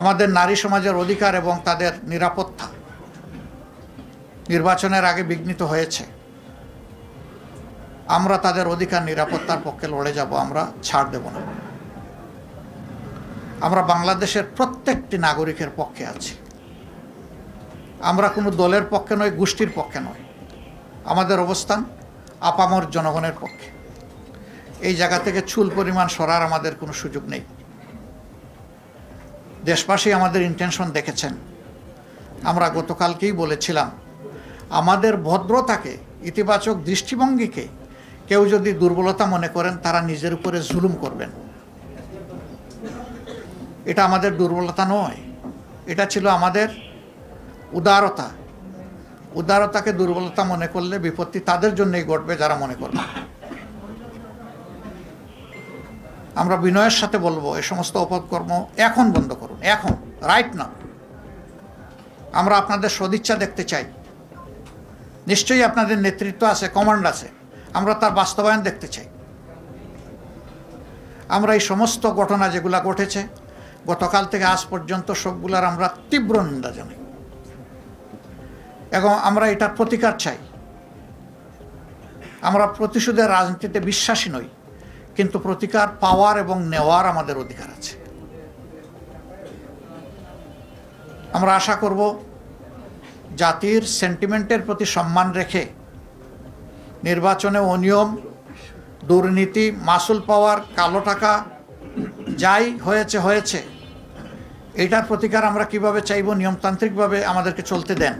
আমাদের নারী সমাজের অধিকার এবং তাদের নিরাপত্তা নির্বাচনের আগে বিঘ্নিত হয়েছে। আমরা তাদের অধিকার নিরাপত্তার পক্ষে লড়ে যাব, আমরা ছাড় দেব না। আমরা বাংলাদেশের প্রত্যেকটি নাগরিকের পক্ষে আছি। আমরা কোনো দলের পক্ষে নয়, গোষ্ঠীর পক্ষে নয়। আমাদের অবস্থান আপামর জনগণের পক্ষে। এই জায়গা থেকে চুল পরিমাণ সরার আমাদের কোনো সুযোগ নেই। দেশবাসী আমাদের ইন্টেনশন দেখেছেন। আমরা গতকালকেই বলেছিলাম, আমাদের ভদ্রতাকে, ইতিবাচক দৃষ্টিভঙ্গিকে কেউ যদি দুর্বলতা মনে করেন, তারা নিজের উপরে জুলুম করবেন। এটা আমাদের দুর্বলতা নয়, এটা ছিল আমাদের উদারতা। উদারতাকে দুর্বলতা মনে করলে বিপত্তি তাদের জন্যই ঘটবে যারা মনে করবে। আমরা বিনয়ের সাথে বলবো, এই সমস্ত অপকর্ম এখন বন্ধ করুন, এখন, রাইট না। আমরা আপনাদের সদিচ্ছা দেখতে চাই। নিশ্চয়ই আপনাদের নেতৃত্ব আছে, কমান্ড আছে, আমরা তার বাস্তবায়ন দেখতে চাই। আমরা এই সমস্ত ঘটনা যেগুলা ঘটেছে গতকাল থেকে আজ পর্যন্ত, সবগুলার আমরা তীব্র নিন্দা জানাই এবং আমরা এটার প্রতিকার চাই। আমরা প্রতিশোধের রাজনীতিতে বিশ্বাসী নই, কিন্তু প্রতিকার পাওয়ার এবং নেওয়ার আমাদের অধিকার আছে। আমরা আশা করব জাতির সেন্টিমেন্টের প্রতি সম্মান রেখে নির্বাচনে অনিয়ম, দুর্নীতি, মাসুল পাওয়ার, কালো টাকা যাই হয়েছে, এটার প্রতিকার আমরা কিভাবে চাইব, নিয়মতান্ত্রিকভাবে আমাদেরকে চলতে দেন।